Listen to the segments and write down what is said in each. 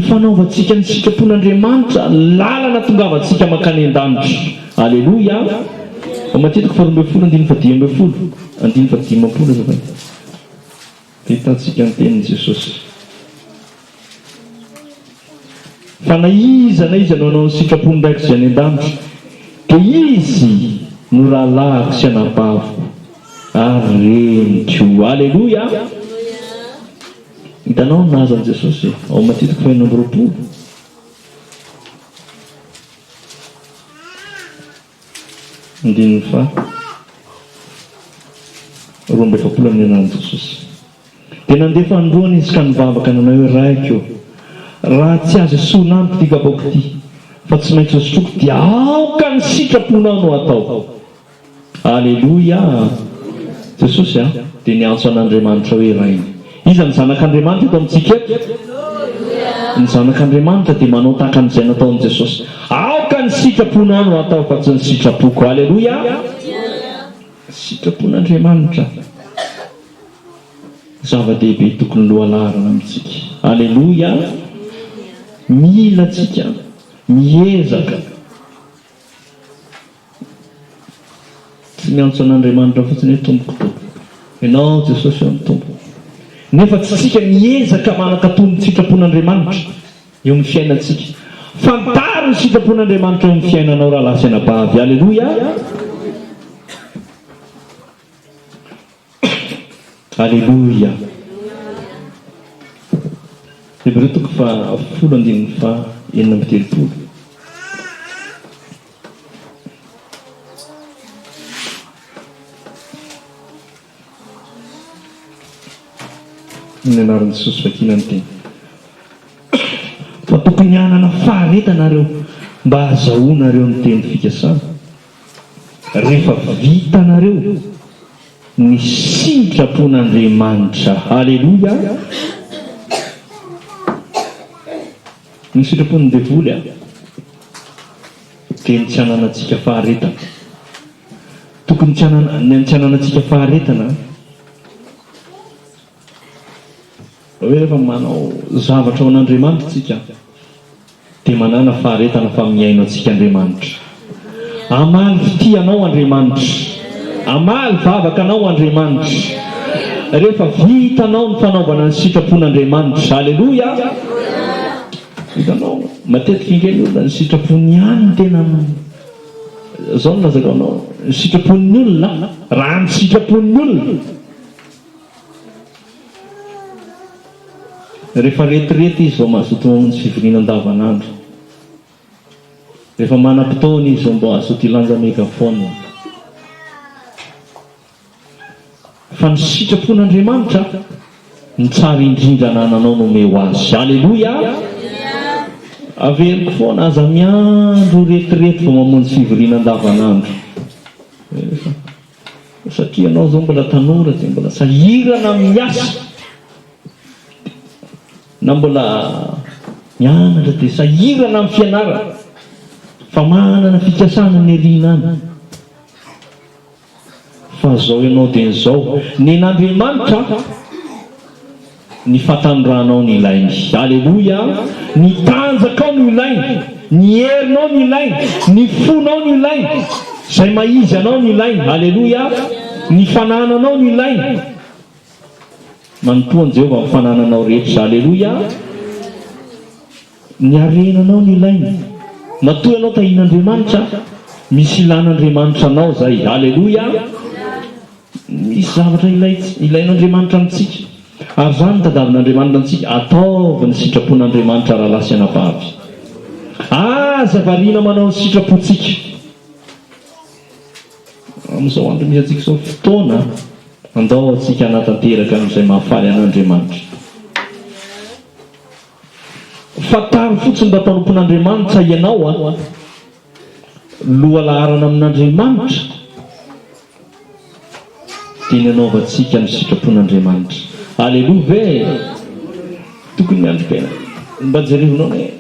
ny fanaovantsika ny sitrapon'Andriamanitra lalana tongavantsika makany an-danitra. Alleloia. Matetika faharoa ambin'ny folo andiny fadimy ambin'ny folo andiny fadimampolo zany hitantsika ny tenin'i Jesosy. Fa na iza no anao ny sitrapony ndraiky izay any an-danitra dia izy no rahalahako sy anabaviko ary reniko. Alleloia. Hitanao ny nazan'i Jesosy ao matetika fahaenina amby roapolo. Andininy fa roa amby efapolo amin'ny anan'i Jesosy. Dia nandefa androany izy ka nivavaka nanao hoe raiko raha tsy azo sonampo ty kabako ty fa tsy maintsy sotroko dia aoka ny sitraponao no atao. Alleloia. Jesosy dia niantso an'Andriamanitra hoe rainy. Iza ny zanak'Andriamanitra eto amintsika eto? Ny zanak'Andriamanitra dia manao tahaka an'izay nataon'i Jesosy. Aoka ny sitraponao no atao fa tsy ny sitrapoko. Alleloia. Sitrapon'Andriamanitra zava-dehibe tokony lohalarana amintsika. Alleloia. Mila tsika miezaka tsy miantso an'Andriamanitra fotsiny hoe tompoko tompo ianao Jesosy amin'ny tompo, nefa tsy tsika miezaka manakatony ny sitrapon'Andriamanitra eo amin'ny fiainantsika. Fantaro ny sitrapon'Andriamanitra eo amin'ny fiainanao raha lasy anabavy. Alleloia. Alleloia. Hebreo toko fa folo andininy fa enina amby telopolo. Ny anaran'i Jesosy vakina ny teny. Fa tokony hanana faharetanareo mba hahazahoanareo ny teny fikasana. Rehefa vitanareo ny sitrapon'Andriamanitra. Alleloia. Ny sitrapon'ny devoly dia ny tsy hananantsika faharetana. Tokony tsy hananantsika faharetana hoe rehefa manao zavatra ao an'Andriamanitra tsika dia manana faharetana fa miaino antsika Andriamanitra. Amaly fitianao Andriamanitra, amaly vavakanao Andriamanitra rehefa vitanao ny fanaovana ny sitrapon'Andriamanitra. Alleloia. Hitanao matetika ingeny olona ny sitrapony ihany tena zao no lazakaonao ny sitrapon'ny olona. Raha ny sitrapon'ny olona rehefa retirety izy vao mahazoto mamonjy fivoriana andavanandro, rehefa manam-potoana izy vao mba azoto ilanja megafona. Fa ny sitrapon'Andriamanitra ny tsara indrindra nananao nome ho azy. Alleloia. Averiko foana aza miandro retirety vao mamonjy fivoriana andavanandro, satria anao zao mbola tanora dia mbola sahirana miasa, na mbola mianatra dia sahirana amin'ny fianarana, fa manana fikasana ny ariana any. Fa zao ianao dia nizao ny an'Andriamanitra ny fatanoranao ny ilainy. Alleloia. Ny tanjakao ny ilainy, ny herinao ny ilainy, ny fonao ny ilainy, izay maizy anao ny ilainy. Alleloia. Ny fanananao ny ilainy, manompoan Jehovah amin'ny fanananao rehetra. Alleloia. Ny harenanao ny ilainy, matoa ianao tahin'Andriamanitra misy ilan'Andriamanitra anao zay. Alleloia. Misy zavatra ilain'Andriamanitra amintsika ary zany tadavin'Andriamanitra amintsika ataovy ny sitrapon'Andriamanitra raha lasy anabavy. Aza variana manao ny sitrapontsika amin'izao andro misy antsika izao fotoana, andao antsika hanatanteraka amin'izay mahafaly an'Andriamanitra. Fataro fotsiny mba mpanompon'Andriamanitra ianao lohalarana amin'Andriamanitra dia nanaovantsika ny sitrapon'Andriamanitra. Alleluia ve. Tokony miandro-paina mba jerevinao hoe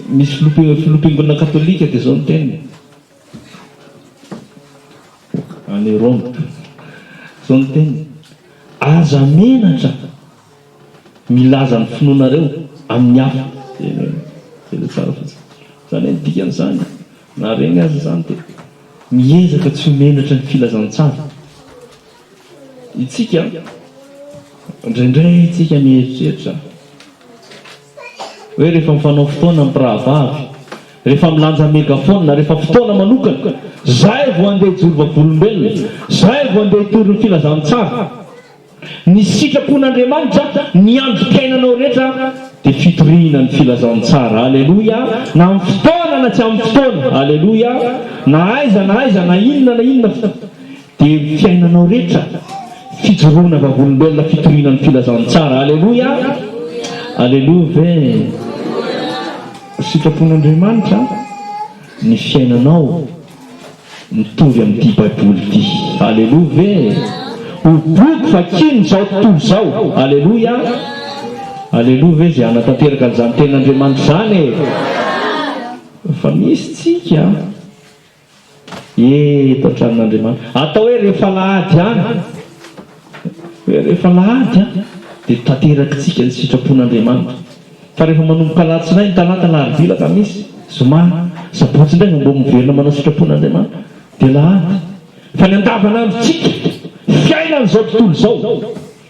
misy filompiangonana katolika dia zao ny teniny any Rome, zao ny teniny aza menatra milaza ny finoanareo amin'ny hafa tena tsara fotsiny zany hoe dikan'izany na regny azy zany dia miezaka tsy homenatra ny filazantsara itsika indraindray itsika mieritreritra hoe rehefa mifanao fotoana mipirahavavy rehefa milanja megafona rehefa fotoana manokana zay vao andeha hijoro vavolombelona zay vao andeha hitory ny filazantsara ny sitrapon'Andriamanitra ny androm-piainanao rehetra dia fitoriana ny filazantsara aleloia na amin'ny fotoana na tsy amin'ny fotoana aleloia na aiza na inona dia fiainanao rehetra fijoroana vavolombelona fitoriana ny filazantsara aleloia aleloia ve sitrapon'Andriamanitra ny fiainanao mitovy amin'ity baiboly ity aleloia ve ho boky vakiny zao tontolo zao aleloia aleloia ve zay anatanteraka an'izany tenin'Andriamanitra zany fa misy tsika eto an-tranon'Andriamanitra atao hoe rehefa lahady any rehefa lahady dia tanteraka tsika ny sitrapon'Andriamanitra fa rehefa manomboka alatsinainy ny talata laharivilaka misy zoma sabotsy indray mbo miverina manao sitrapon'Andriamanitra dia lahady fa ny andavanandrotsika fiainan'izao tontolo zao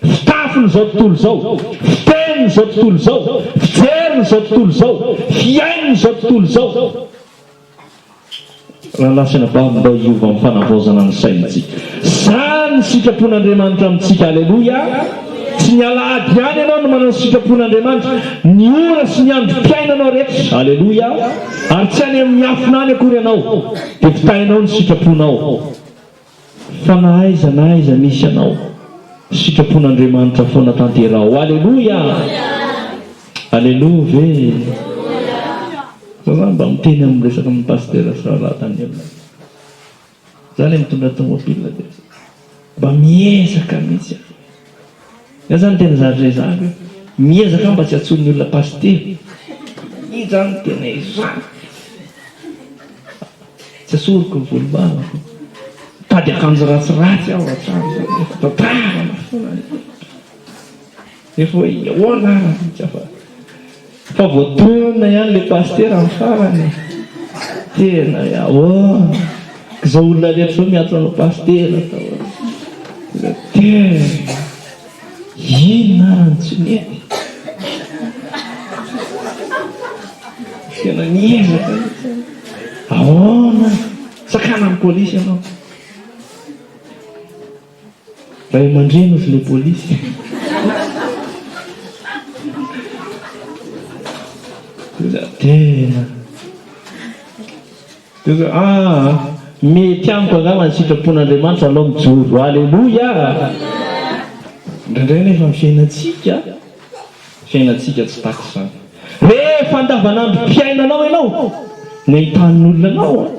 fitafin'izao tontolo zao fitenin'izao tontolo zao fijerin'izao tontolo zao fiain'izao tontolo zao raha lasina bavy mba hiova amin'ny fanavaozana ny saintsika zany sitrapon'Andriamanitra amintsika aleloia tsy ny alahady ihany ianao no manao sitrapon'Andriamanitra ny ora sy ny androm-piainanao rehetra aleloia ary tsy any amin'ny afinany akory ianao dia fitahinao ny sitraponao fa na aiza misy ianao sitrapon'Andriamanitra foana tanterao aleloia aleloia ve zany mba miteny amin'ny resaka amin'ny pastera sy rahalahy tany aminay zany mitondra tomobila dia mba miezaka mihitsy ia zany tena zany zany hoe miezaka mba tsy atsony olona pastera i zany tena izany tsy asoroko ny volombanako tady akanjo ratsiratsy aho atrano zany tatarana foana efa hoe oanara mihitsy fa voatona ihany le pastera amin'ny farany tena izao olona rehetra zao miatro anao pastera tena inona ny tsy mety tena niezaka ahoana sakana amin'ny polisy ianao raha mandreno izy le polisy tena mety amiko angamba ny sitrapon'Andriamanitra aloha mijoro aleloia indraindray nefa ny fiainantsika tsy taky zany rehefa andavanandrom-piainanao ianao ny ahitanin'olona anao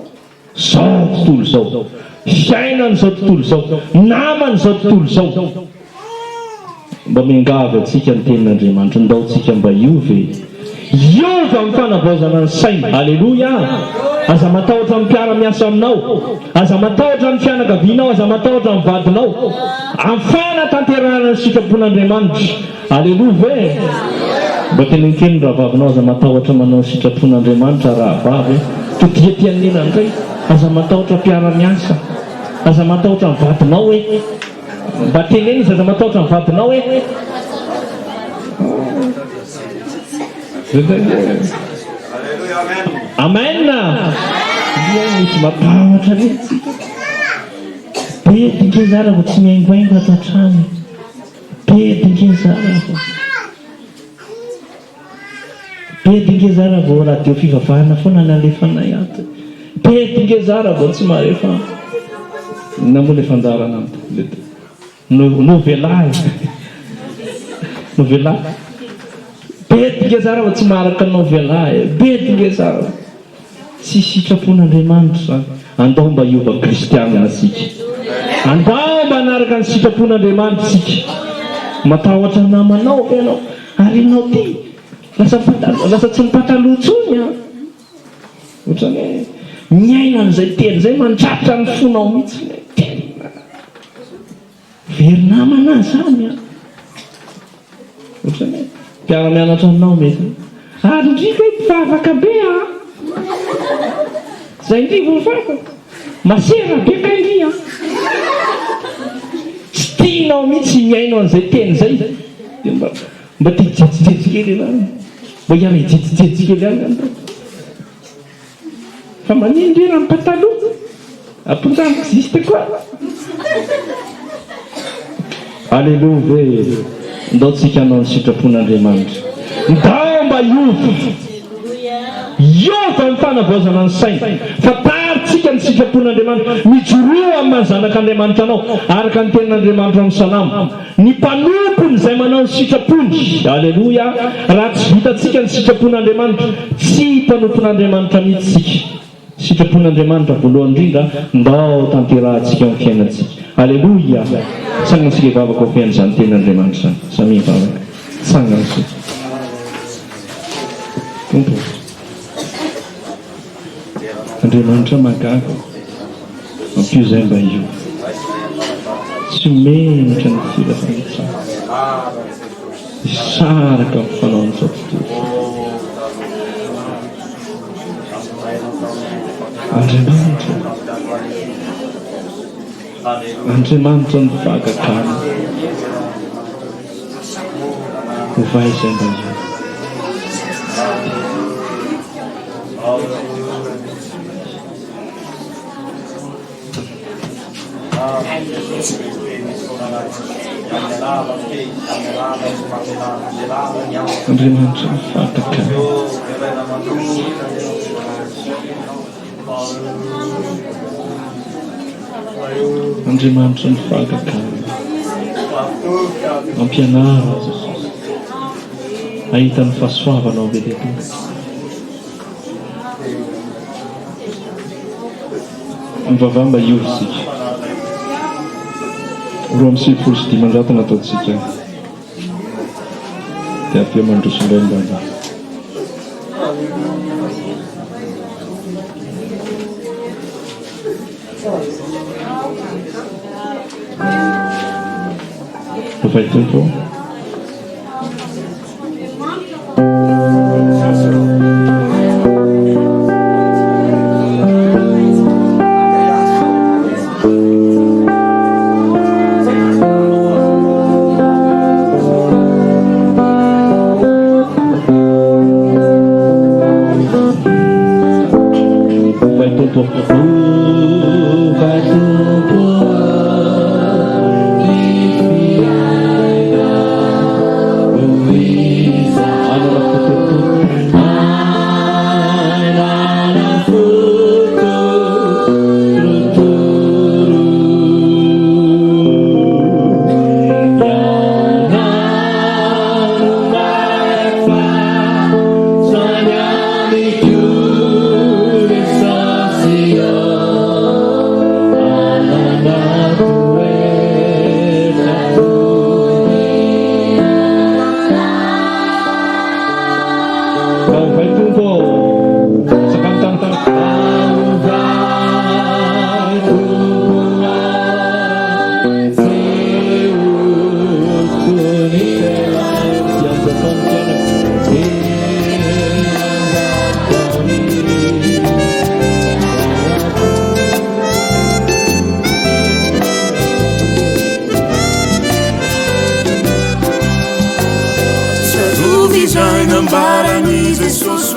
zao tontolo zao fiainan'izao tontolo zao naman'izao tontolo zao mba miangavy atsika ny tenin'Andriamanitra ndaotsika mba iova amin'ny fanavaozana ny saina aleloia aza matahotra amin'ny mpiara-miasa aminao aza matahotra amin'ny fianakavianao aza matahotra amin'ny vadinao amin'ny fanatanterahana ny sitrapon'Andriamanitra aleloia ve mba tena nkeny raha vavinao aza matahotra manao ny sitrapon'Andriamanitra raha vavy todiatianena ndray aza matahotra mpiara-miasa aza matahotra amin'ny vadinao hoe mba teneny izy aza matahotra amin'ny vadinao hoe amen misy matahotra mihitsy be dinkezara vao tsy miaingoaingo ato an-trano be dinkezara vao radio fivavahana foana ny alefanay ato be dinkezara vao tsy marefa namoa le fandarana novelahy be dinkezara vao tsy maharaka novelahy be dinkezara tsy sitrapon'Andriamanitra zany andao mba hiova kristianina sika andao mba anaraka ny sitrapon'Andriamanitra sika matahotra namanao ianao ary ianao ty lasa tsy mipataloha tsony ohatrany hoe miaina an'izay teny zay mandratra ny fonao mihitsy tena very namana zany ohatrany hoe mpiara-mianatra aminao mety ary ndrika mpivavaka be a zay ndrivovavaka masera be kaindria tsy tianao mihitsy miaino an'izay teny zay mba tia jejijejikely enany mba hiara jejijejikely any fa manindry raha mipataloha ampondramiko ziste koa alleloia ve ndaotsika hanao ny sitrapon'Andriamanitra ndao mba iova ny fanavaozana ny saina fa taritsika ny sitrapon'Andriamanitra mijoroa amin'ny manzanak'Andriamanitra anao araka ny tenin'Andriamanitra amin'ny salamo ny mpanompony izay manao ny sitrapony alleloia raha tsy vitatsika ny sitrapon'Andriamanitra tsy mpanompon'Andriamanitra mihitsy tsika sitrapon'Andriamanitra voalohany indrindra ndao tanterahantsika amin'ny fiainantsika alleloia tsangantsika ivavaka ao fiain'izany tenin'Andriamanitra samy ivavaka tsangantsika tompo Andriamanitra magaga ampio izay mba io tsy menitra ny filafanitsana isaraka amin'ny fanaon'ny tontolo Andriamanitra ny vagakany hovay izay mba io Andriamanitra ny vagakany Andriamanitra ny vagakany ampianara Jesosy ahita ny fahasoavanao be dia tonga mivavah mba iovysika roa amin'ny sivifolo sy dimanjato nataontsika dia aveo mandrosondray mbana Vai tempo. Nambarani Jesosy